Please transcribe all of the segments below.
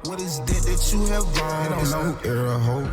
What is that you have wrong? I don't know, Newerahope.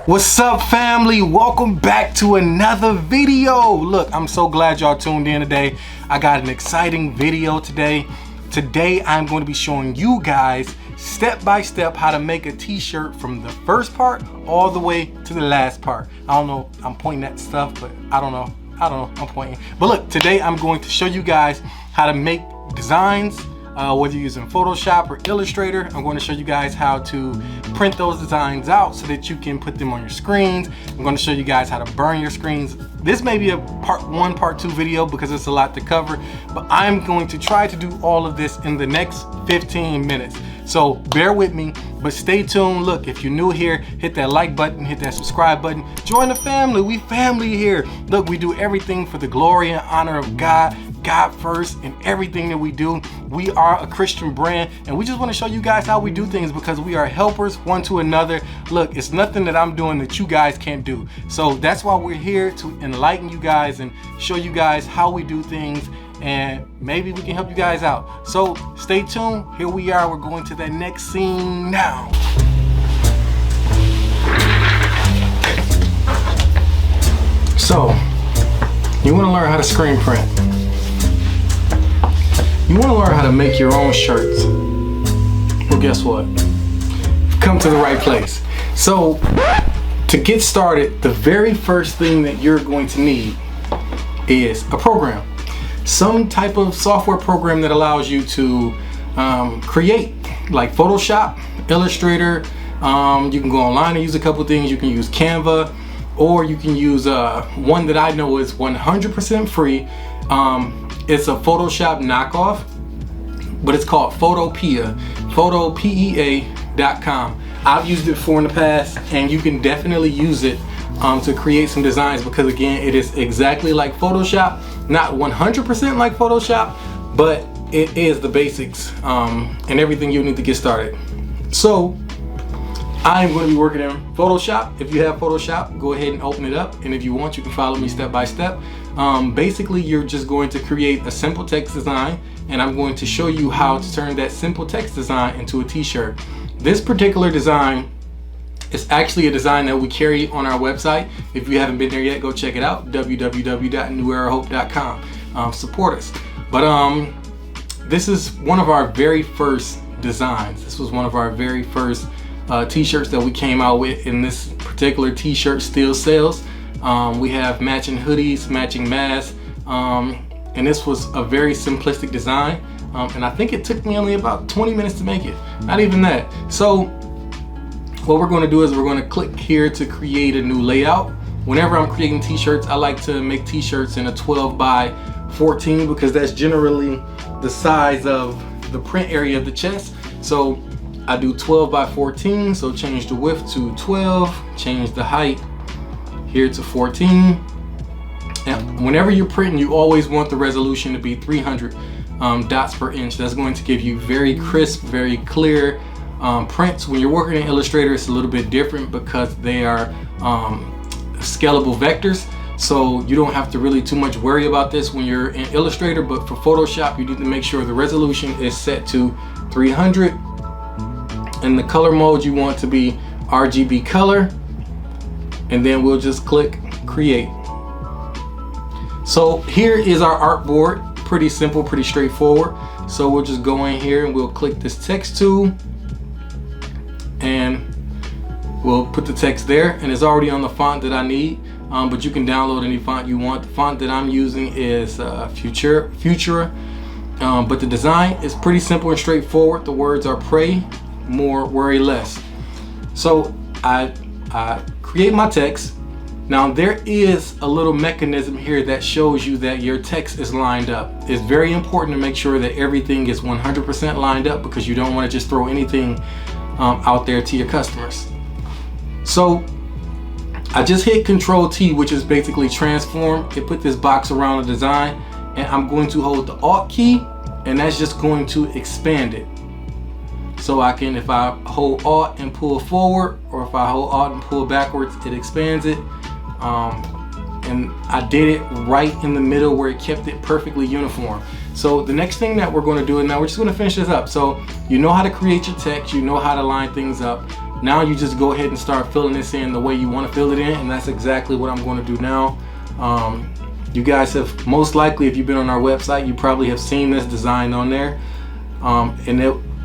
What's up, family? Welcome back to another video. Look, I'm so glad y'all tuned in today. I got an exciting video today. Today I'm going to be showing you guys step by step how to make a t-shirt from the first part all the way to the last part. I don't know, I'm pointing at stuff, but I don't know, I'm pointing. But look, today I'm going to show you guys how to make designs, whether you're using Photoshop or Illustrator. I'm going to show you guys how to print those designs out so that you can put them on your screens. I'm going to show you guys how to burn your screens. This may be a part 1, part 2 video because it's a lot to cover, but I'm going to try to do all of this in the next 15 minutes. So bear with me, but stay tuned. Look, if you're new here, hit that like button, hit that subscribe button, join the family. We family here. Look, we do everything for the glory and honor of God. God first in everything that we do. We are a Christian brand, and we just want to show you guys how we do things because we are helpers one to another. Look, it's nothing that I'm doing that you guys can't do. So that's why we're here, to enlighten you guys and show you guys how we do things, and maybe we can help you guys out. So stay tuned. Here we are. We're going to that next scene now. So you want to learn how to screen print. You want to learn how to make your own shirts. Well, guess what? You've come to the right place. So to get started, the very first thing that you're going to need is a program. Some type of software program that allows you to create, like Photoshop, Illustrator. You can go online and use a couple things. You can use Canva, or you can use one that I know is 100% free. It's a Photoshop knockoff, but it's called Photopea, photopea.com. I've used it before in the past, and you can definitely use it to create some designs because, again, it is exactly like Photoshop. Not 100% like Photoshop, but it is the basics and everything you need to get started. So I'm going to be working in Photoshop. If you have Photoshop, go ahead and open it up, and if you want, you can follow me step by step. Basically, you're just going to create a simple text design, and I'm going to show you how to turn that simple text design into a t-shirt. This particular design is actually a design that we carry on our website. If you haven't been there yet, go check it out, www.newerahope.com. Support us. But this is one of our very first designs. This was one of our very first t-shirts that we came out with, and this particular t-shirt still sells. We have matching hoodies, matching masks, and this was a very simplistic design, and I think it took me only about 20 minutes to make it, not even that. So what we're going to do is we're going to click here to create a new layout. Whenever I'm creating t-shirts, I like to make t-shirts in a 12 by 14 because that's generally the size of the print area of the chest. So I do 12 by 14, so change the width to 12, change the height here to 14. And whenever you're printing, you always want the resolution to be 300 dots per inch. That's going to give you very crisp, very clear prints. When you're working in Illustrator, it's a little bit different because they are scalable vectors. So you don't have to really too much worry about this when you're in Illustrator, but for Photoshop, you need to make sure the resolution is set to 300. And the color mode you want to be RGB color. And then we'll just click create. So here is our artboard. Pretty simple, pretty straightforward. So we'll just go in here and we'll click this text tool, and we'll put the text there, and it's already on the font that I need, but you can download any font you want. The font that I'm using is Futura, but the design is pretty simple and straightforward. The words are pray more, worry less. So I create my text. Now there is a little mechanism here that shows you that your text is lined up. It's very important to make sure that everything is 100% lined up because you don't want to just throw anything out there to your customers. So I just hit Control T, which is basically transform. It put this box around the design, and I'm going to hold the Alt key, and that's just going to expand it. So So I can, if I hold Alt and pull forward, or if I hold Alt and pull backwards, it expands it. And I did it right in the middle where it kept it perfectly uniform. So the next thing that we're going to do, and now we're just going to finish this up. So you know how to create your text, you know how to line things up. Now you just go ahead and start filling this in the way you want to fill it in, and that's exactly what I'm going to do now. You guys have most likely, if you've been on our website, you probably have seen this design on there.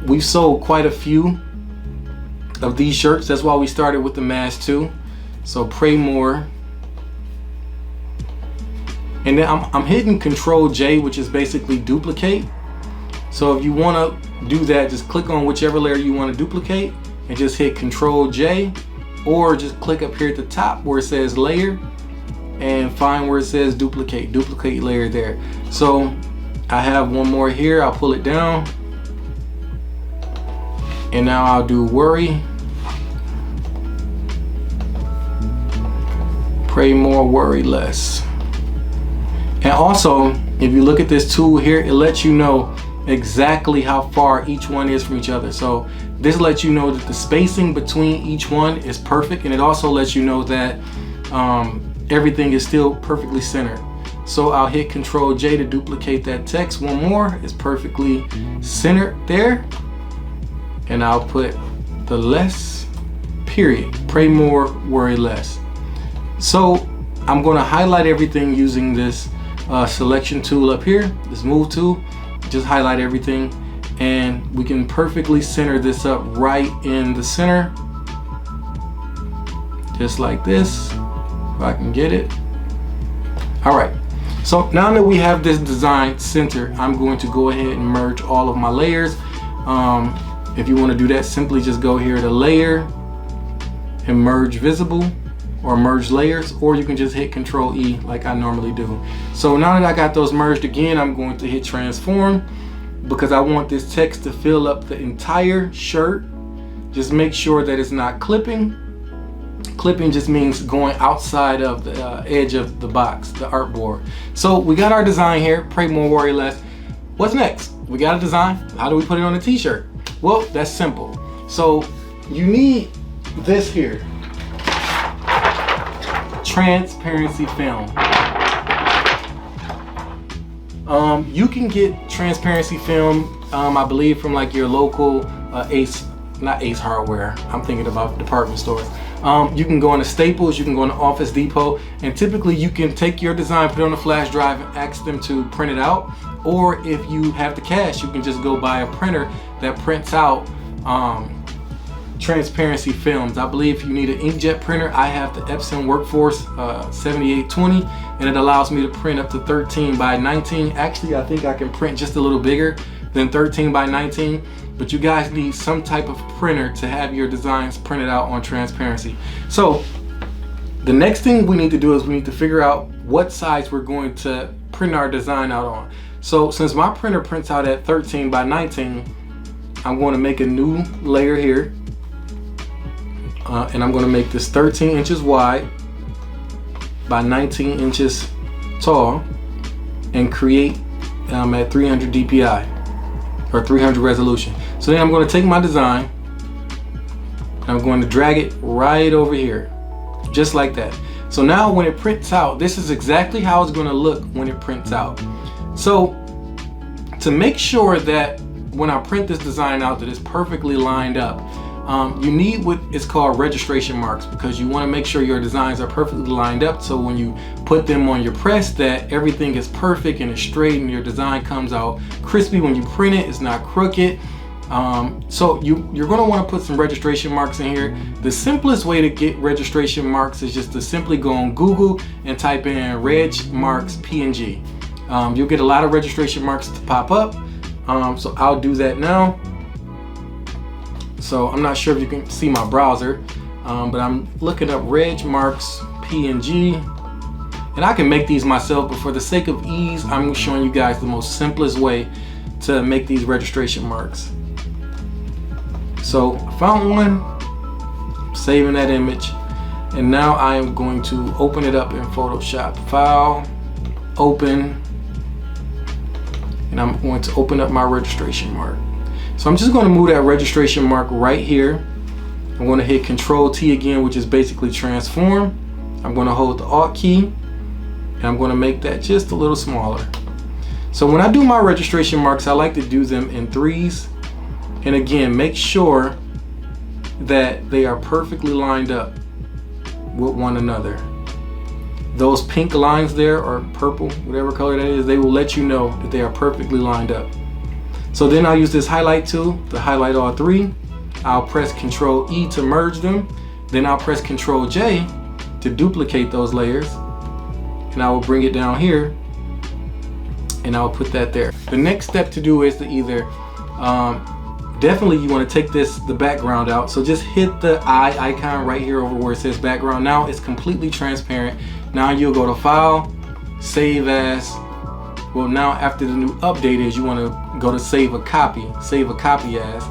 We've sold quite a few of these shirts. That's why we started with the mask too. So pray more. And then I'm hitting Control J, which is basically duplicate. So if you want to do that, just click on whichever layer you want to duplicate and just hit Control J, or just click up here at the top where it says layer and find where it says duplicate layer there. So I have one more here, I'll pull it down, and now I'll do worry, pray more, worry less. And also, if you look at this tool here, it lets you know exactly how far each one is from each other. So this lets you know that the spacing between each one is perfect, and it also lets you know that everything is still perfectly centered. So I'll hit Control J to duplicate that text one more. It's perfectly centered there. And I'll put the less, period. Pray more, worry less. So I'm going to highlight everything using this selection tool up here, this move tool. Just highlight everything, and we can perfectly center this up right in the center, just like this, if I can get it. All right, so now that we have this design centered, I'm going to go ahead and merge all of my layers. If you want to do that, simply just go here to layer and merge visible, or merge layers, or you can just hit Control E like I normally do. So now that I got those merged again, I'm going to hit transform, because I want this text to fill up the entire shirt. Just make sure that it's not clipping. Clipping just means going outside of the edge of the box, the artboard. So we got our design here, pray more, worry less. What's next? We got a design. How do we put it on a t-shirt? Well, that's simple. So you need this here. Transparency film. You can get transparency film, I believe, from like your local not Ace Hardware. I'm thinking about department stores. You can go into Staples, you can go into Office Depot, and typically you can take your design, put it on a flash drive, and ask them to print it out. Or if you have the cash, you can just go buy a printer that prints out transparency films. I believe you need an inkjet printer. I have the Epson Workforce 7820, and it allows me to print up to 13 by 19. Actually, I think I can print just a little bigger than 13 by 19, but you guys need some type of printer to have your designs printed out on transparency. So the next thing we need to do is we need to figure out what size we're going to print our design out on. So since my printer prints out at 13 by 19, I'm going to make a new layer here. And I'm going to make this 13 inches wide by 19 inches tall, and create at 300 DPI or 300 resolution. So then I'm going to take my design and I'm going to drag it right over here, just like that. So now when it prints out, this is exactly how it's going to look when it prints out. So to make sure that when I print this design out that it's perfectly lined up, you need what is called registration marks, because you want to make sure your designs are perfectly lined up, so when you put them on your press that everything is perfect and it's straight and your design comes out crispy when you print it. It's not crooked. So you're going to want to put some registration marks in here. The simplest way to get registration marks is just to simply go on Google and type in reg marks PNG. You'll get a lot of registration marks to pop up. So I'll do that now. So I'm not sure if you can see my browser, but I'm looking up reg marks PNG, and I can make these myself, but for the sake of ease, I'm showing you guys the most simplest way to make these registration marks. So I found one, saving that image, and now I am going to open it up in Photoshop. File, open, and I'm going to open up my registration mark. So I'm just going to move that registration mark right here. I'm going to hit Control T again, which is basically transform. I'm going to hold the Alt key and I'm going to make that just a little smaller. So when I do my registration marks, I like to do them in 3s. And again, make sure that they are perfectly lined up with one another. Those pink lines there, or purple, whatever color that is, they will let you know that they are perfectly lined up. So then I'll use this highlight tool to highlight all 3. I'll press Control E to merge them. Then I'll press Control J to duplicate those layers. And I will bring it down here and I'll put that there. The next step to do is to either, definitely you want to take the background out. So just hit the eye icon right here over where it says background. Now it's completely transparent. Now you'll go to File, Save As. Well, now after the new update is you want to go to Save a Copy As.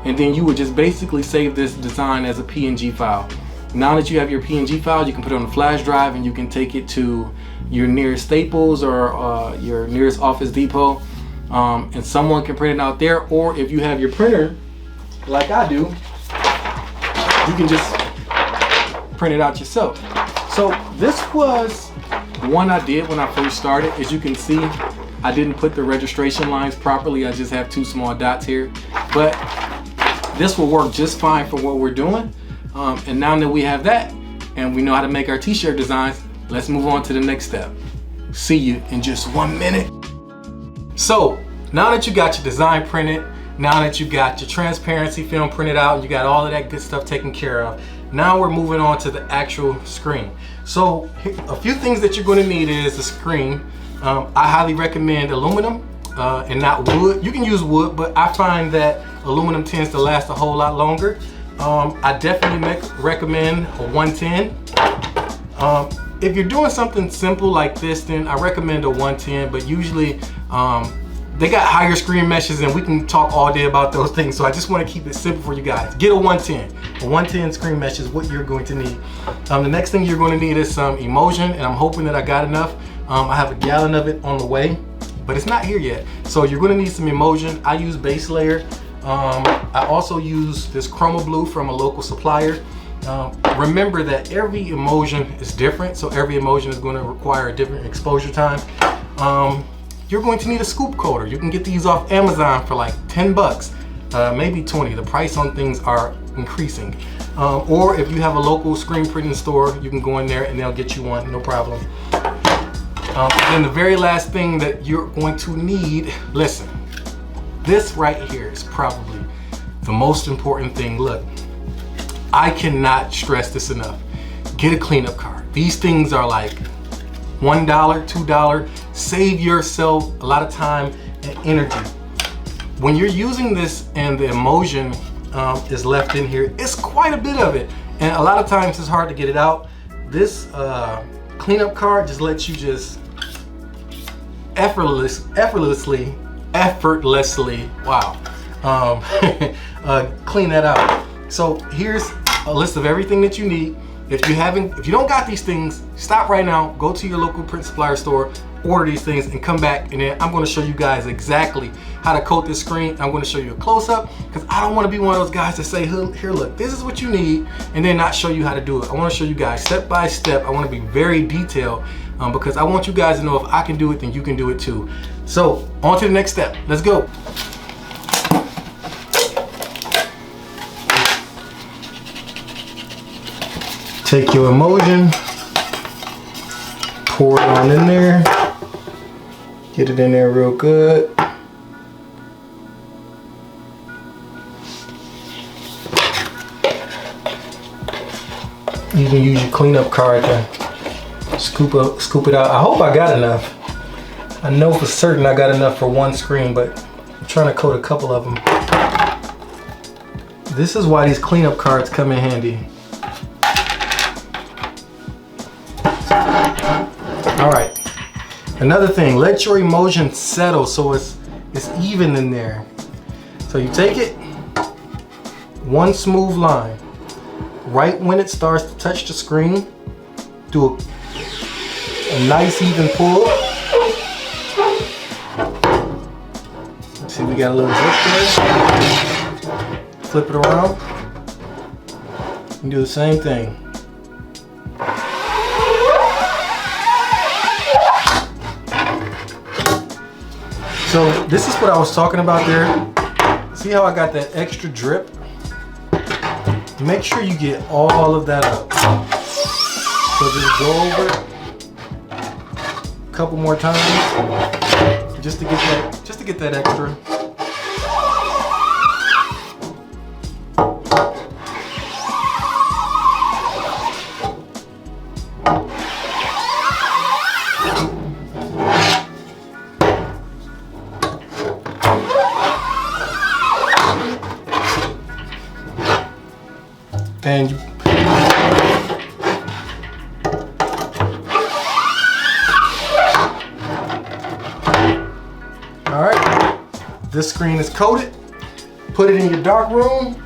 And then you would just basically save this design as a PNG file. Now that you have your PNG file, you can put it on a flash drive and you can take it to your nearest Staples or your nearest Office Depot, and someone can print it out there. Or if you have your printer, like I do, you can just print it out yourself. So this was one I did when I first started. As you can see, I didn't put the registration lines properly. I just have 2 small dots here, but this will work just fine for what we're doing. And now that we have that and we know how to make our t-shirt designs, let's move on to the next step. See you in just 1 minute. So now that you got your design printed, now that you got your transparency film printed out, you got all of that good stuff taken care of, now we're moving on to the actual screen. So a few things that you're going to need is a screen. I highly recommend aluminum and not wood. You can use wood, but I find that aluminum tends to last a whole lot longer. I definitely recommend a 110. If you're doing something simple like this, then I recommend a 110, but usually they got higher screen meshes and we can talk all day about those things. So I just want to keep it simple for you guys. Get a 110. A 110 screen mesh is what you're going to need. The next thing you're going to need is some emulsion, and I'm hoping that I got enough. I have a gallon of it on the way, but it's not here yet. So you're going to need some emulsion. I use Baselyer. I also use this Chroma Blue from a local supplier. Remember that every emulsion is different, so every emulsion is going to require a different exposure time. You're going to need a scoop coater. You can get these off Amazon for like 10 bucks, maybe 20. The price on things are increasing. Or if you have a local screen printing store, you can go in there and they'll get you one, no problem. And the very last thing that you're going to need, listen, this right here is probably the most important thing. Look, I cannot stress this enough. Get a cleanup card. These things are like $1, $2. Save yourself a lot of time and energy. When you're using this and the emulsion is left in here, it's quite a bit of it. And a lot of times it's hard to get it out. This cleanup card just lets you just effortlessly, wow, clean that out. So here's a list of everything that you need. If you don't got these things, stop right now, go to your local print supplier store, order these things, and come back, and then I'm going to show you guys exactly how to coat this screen. I'm going to show you a close-up, because I don't want to be one of those guys that say, here, look, this is what you need, and then not show you how to do it. I want to show you guys step by step. I want to be very detailed, because I want you guys to know if I can do it, then you can do it too. So on to the next step. Let's go. Take your emulsion, pour it on in there, get it in there real good. You can use your cleanup card to scoop it out. I hope I got enough. I know for certain I got enough for one screen, but I'm trying to coat a couple of them. This is why these cleanup cards come in handy. All right, another thing, let your emulsion settle so it's even in there. So you take it, one smooth line. Right when it starts to touch the screen, do a nice even pull. See, we got a little drip there. Flip it around and do the same thing. So this is what I was talking about there. See how I got that extra drip? Make sure you get all of that up. So just go over it a couple more times just to get that extra. And all right, this screen is coated. Put it in your dark room.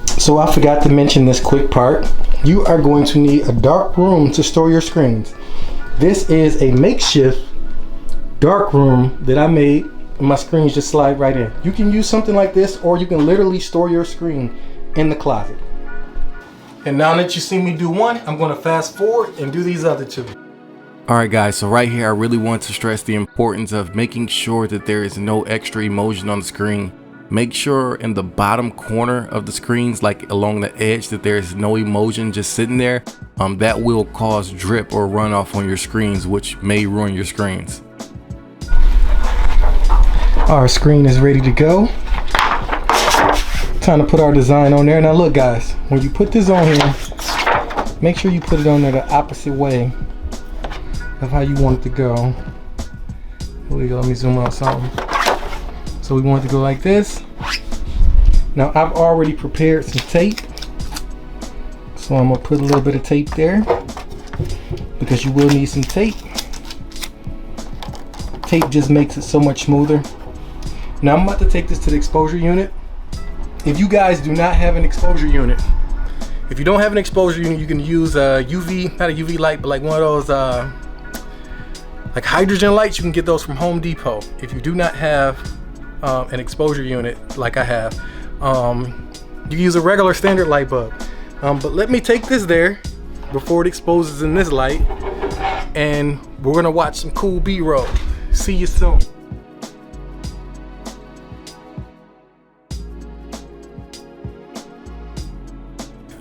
So I forgot to mention this quick part. You are going to need a dark room to store your screens. This is a makeshift dark room that I made. My screens just slide right in. You can use something like this, or you can literally store your screen in the closet. And now that you see me do one, I'm going to fast forward and do these other two. Alright guys, so right here I really want to stress the importance of making sure that there is no extra emotion on the screen. Make sure in the bottom corner of the screens, like along the edge, that there is no emotion just sitting there. That will cause drip or runoff on your screens, which may ruin your screens. Our screen is ready to go. Time to put our design on there. Now look guys, when you put this on here, make sure you put it on there the opposite way of how you want it to go. Here we go, let me zoom out something. So we want it to go like this. Now I've already prepared some tape. So I'm gonna put a little bit of tape there because you will need some tape. Tape just makes it so much smoother. Now I'm about to take this to the exposure unit. If you guys do not have an exposure unit, if you don't have an exposure unit, you can use a UV, not a UV light, but like one of those like hydrogen lights. You can get those from Home Depot. If you do not have an exposure unit like I have, you can use a regular standard light bulb. But let me take this there before it exposes in this light, and we're gonna watch some cool B-roll. See you soon.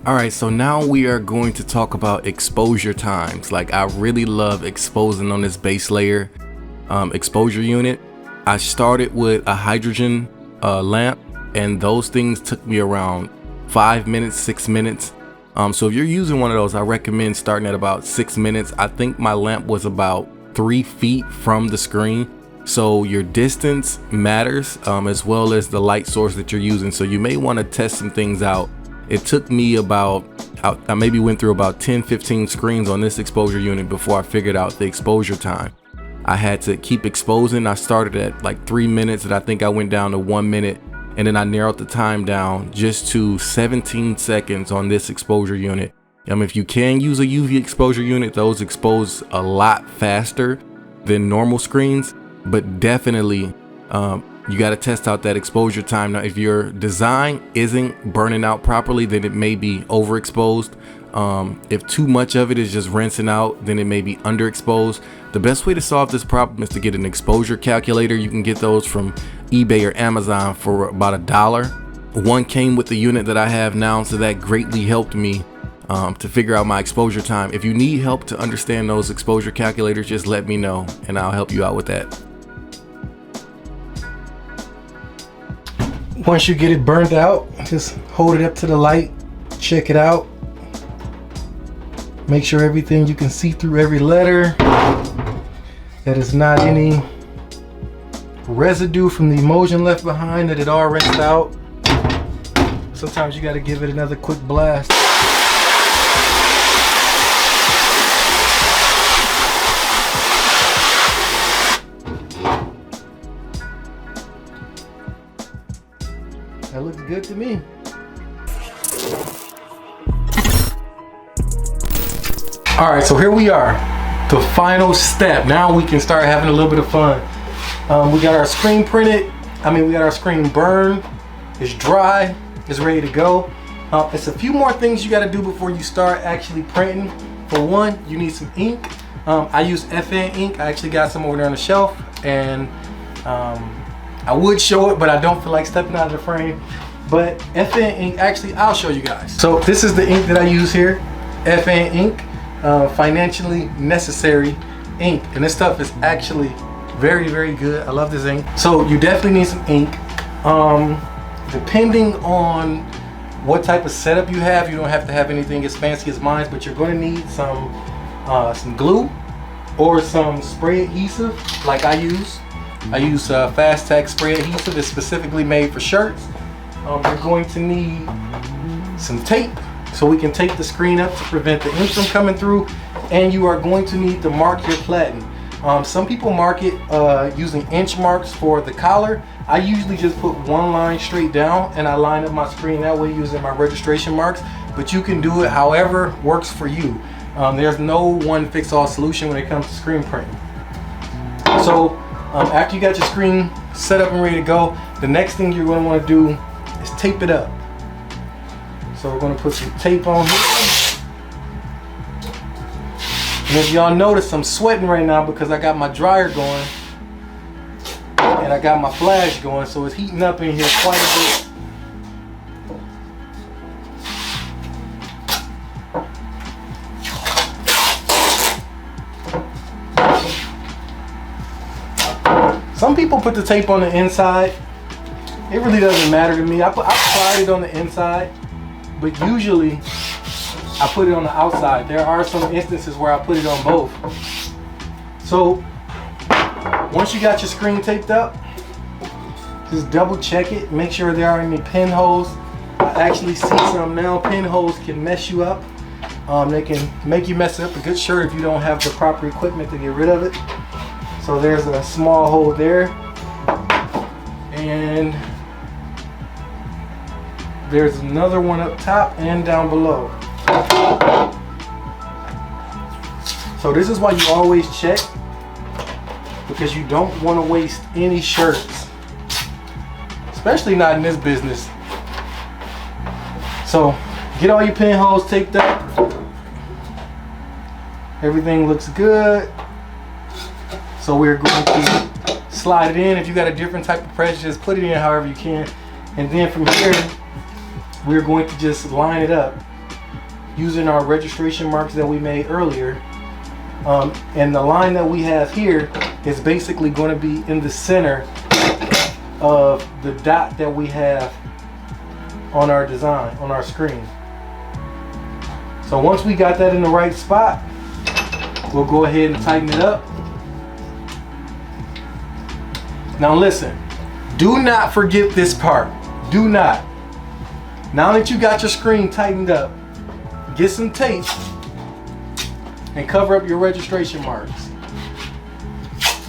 Alright, so now we are going to talk about exposure times. Like, I really love exposing on this Baselyer exposure unit. I started with a hydrogen lamp, and those things took me around 5 minutes, 6 minutes. So if you're using one of those, I recommend starting at about 6 minutes. I think my lamp was about 3 feet from the screen. So your distance matters, as well as the light source that you're using. So you may want to test some things out. It took me about, I maybe went through about 10-15 screens on this exposure unit before I figured out the exposure time. I had to keep exposing. I started at like 3 minutes, and I think I went down to 1 minute, and then I narrowed the time down just to 17 seconds on this exposure unit. If you can use a UV exposure unit, those expose a lot faster than normal screens, but definitely you got to test out that exposure time. Now, if your design isn't burning out properly, then it may be overexposed. If too much of it is just rinsing out, then it may be underexposed. The best way to solve this problem is to get an exposure calculator. You can get those from eBay or Amazon for about $1. One came with the unit that I have now, so that greatly helped me to figure out my exposure time. If you need help to understand those exposure calculators, just let me know and I'll help you out with that. Once you get it burned out, just hold it up to the light, check it out. Make sure everything, you can see through every letter. That is not any residue from the emulsion left behind, that it all rinsed out. Sometimes you got to give it another quick blast. That looks good to me. All right, so here we are, the final step. Now we can start having a little bit of fun. We got our screen printed. We got our screen burned. It's dry. It's ready to go. It's a few more things you got to do before you start actually printing. For one, you need some ink. I use FN ink. I actually got some over there on the shelf, and I would show it, but I don't feel like stepping out of the frame. But FN ink, actually, I'll show you guys. So this is the ink that I use here. FN ink, financially necessary ink, and this stuff is actually very, very good. I love this ink. So you definitely need some ink. Depending on what type of setup you have, you don't have to have anything as fancy as mine, but you're going to need some glue or some spray adhesive like I use. I use Fast Tack spray adhesive. It's specifically made for shirts. You're going to need some tape so we can tape the screen up to prevent the ink from coming through, and you are going to need to mark your platen. Some people mark it using inch marks for the collar. I usually just put one line straight down and I line up my screen that way using my registration marks, but you can do it however works for you. There's no one fix all solution when it comes to screen printing. So after you got your screen set up and ready to go, the next thing you're going to want to do is tape it up. So we're going to put some tape on here. And if y'all notice, I'm sweating right now because I got my dryer going and I got my flash going, so it's heating up in here quite a bit. Some people put the tape on the inside. It really doesn't matter to me. I applied it on the inside, but usually I put it on the outside. There are some instances where I put it on both. So once you got your screen taped up, just double check it. Make sure there aren't any pinholes. I actually see some now. Pinholes can mess you up. They can make you mess up a good shirt if you don't have the proper equipment to get rid of it. So there's a small hole there, and there's another one up top and down below. So this is why you always check, because you don't want to waste any shirts, especially not in this business. So get all your pinholes taped up. Everything looks good. So we're going to slide it in. If you got a different type of press, just put it in however you can. And then from here, we're going to just line it up using our registration marks that we made earlier. And the line that we have here is basically going to be in the center of the dot that we have on our design, on our screen. So once we got that in the right spot, we'll go ahead and tighten it up. Now listen, do not forget this part. Do not. Now that you got your screen tightened up, get some tape and cover up your registration marks,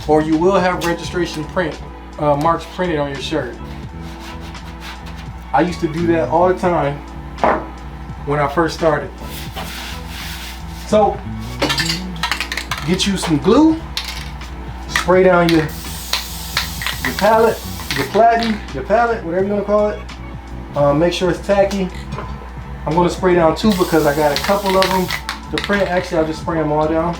or you will have registration marks printed on your shirt. I used to do that all the time when I first started. So get you some glue, spray down your palette, your platen, your palette, whatever you want to call it. Make sure it's tacky. I'm going to spray down two because I got a couple of them to print. Actually, I'll just spray them all down.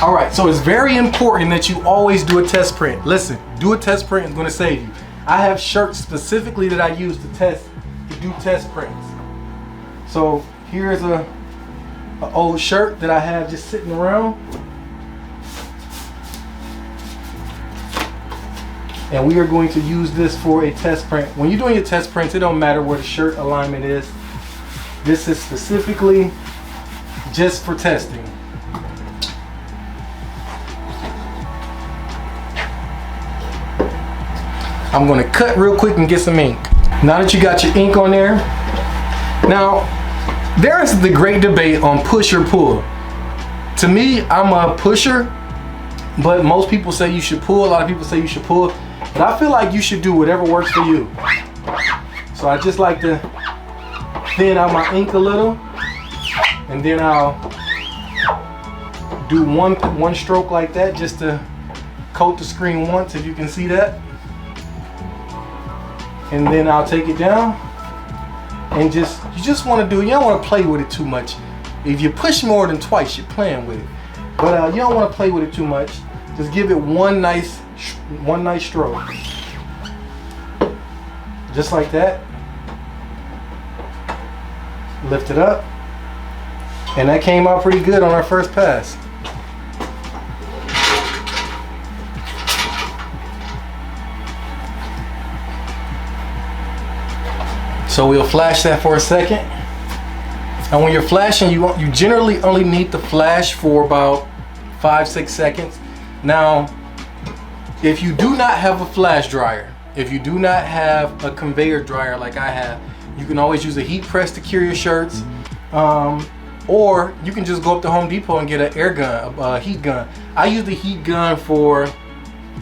All right, so it's very important that you always do a test print. Listen, do a test print. It's going to save you. I have shirts specifically that I use to do test prints. So here's an old shirt that I have just sitting around, and we are going to use this for a test print. When you're doing your test prints, it don't matter where the shirt alignment is. This is specifically just for testing. I'm going to cut real quick and get some ink. Now that you got your ink on there, now there is the great debate on push or pull. To me, I'm a pusher, but most people say you should pull. A lot of people say you should pull, but I feel like you should do whatever works for you. So I just like to thin out my ink a little, and then I'll do one stroke like that just to coat the screen once, if you can see that. And then I'll take it down and you just want to you don't want to play with it too much. If you push more than twice, you're playing with it. But you don't want to play with it too much. Just give it one nice stroke. Just like that. Lift it up. And that came out pretty good on our first pass. So we'll flash that for a second. And when you're flashing, you generally only need to flash for about 5-6 seconds. Now, if you do not have a flash dryer, if you do not have a conveyor dryer like I have, you can always use a heat press to cure your shirts. Or you can just go up to Home Depot and get an air gun, a heat gun. I used the heat gun for,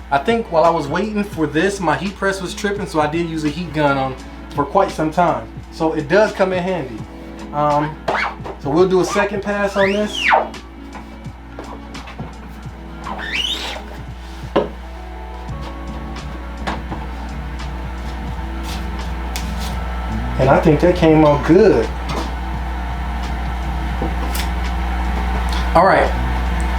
I think while I was waiting for this, my heat press was tripping, so I did use a heat gun for quite some time. So it does come in handy. So we'll do a second pass on this. And I think that came out good. All right,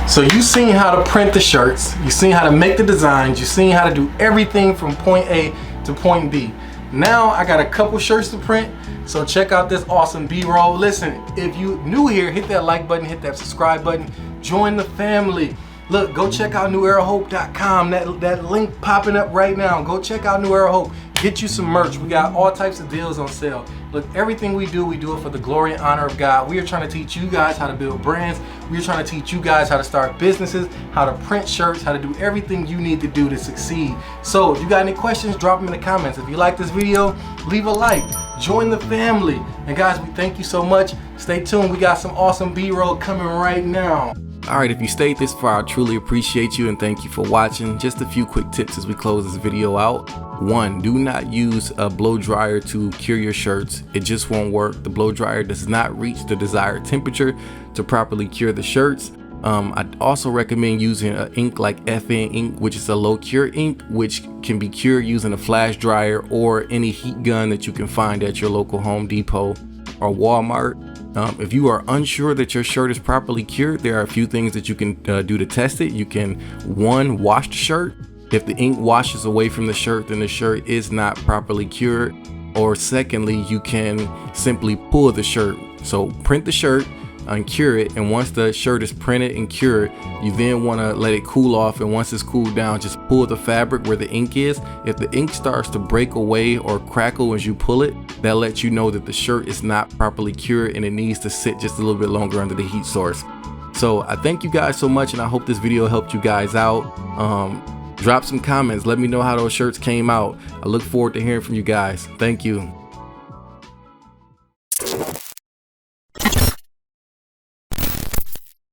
so you've seen how to print the shirts, you've seen how to make the designs, you've seen how to do everything from point A to point B. Now I got a couple shirts to print, so check out this awesome B-roll. Listen, if you new here, hit that like button, hit that subscribe button, join the family. Look, go check out Newerahope.com, that link popping up right now. Go check out Newerahope. Get you some merch. We got all types of deals on sale. Look, everything we do it for the glory and honor of God. We are trying to teach you guys how to build brands. We are trying to teach you guys how to start businesses, how to print shirts, how to do everything you need to do to succeed. So if you got any questions, drop them in the comments. If you like this video, leave a like. Join the family. And guys, we thank you so much. Stay tuned. We got some awesome B-roll coming right now. Alright, if you stayed this far, I truly appreciate you and thank you for watching. Just a few quick tips as we close this video out. 1, do not use a blow dryer to cure your shirts. It just won't work. The blow dryer does not reach the desired temperature to properly cure the shirts. I'd also recommend using an ink like FN ink, which is a low cure ink, which can be cured using a flash dryer or any heat gun that you can find at your local Home Depot or Walmart. If you are unsure that your shirt is properly cured, there are a few things that you can do to test it. You can, 1, wash the shirt. If the ink washes away from the shirt, then the shirt is not properly cured. Or secondly, you can simply pull the shirt. So print the shirt, uncure it, and once the shirt is printed and cured, you then want to let it cool off, and once it's cooled down, just pull the fabric where the ink is. If the ink starts to break away or crackle as you pull it, that lets you know that the shirt is not properly cured and it needs to sit just a little bit longer under the heat source. So I thank you guys so much, and I hope this video helped you guys out. Drop some comments, let me know how those shirts came out. I look forward to hearing from you guys. Thank you.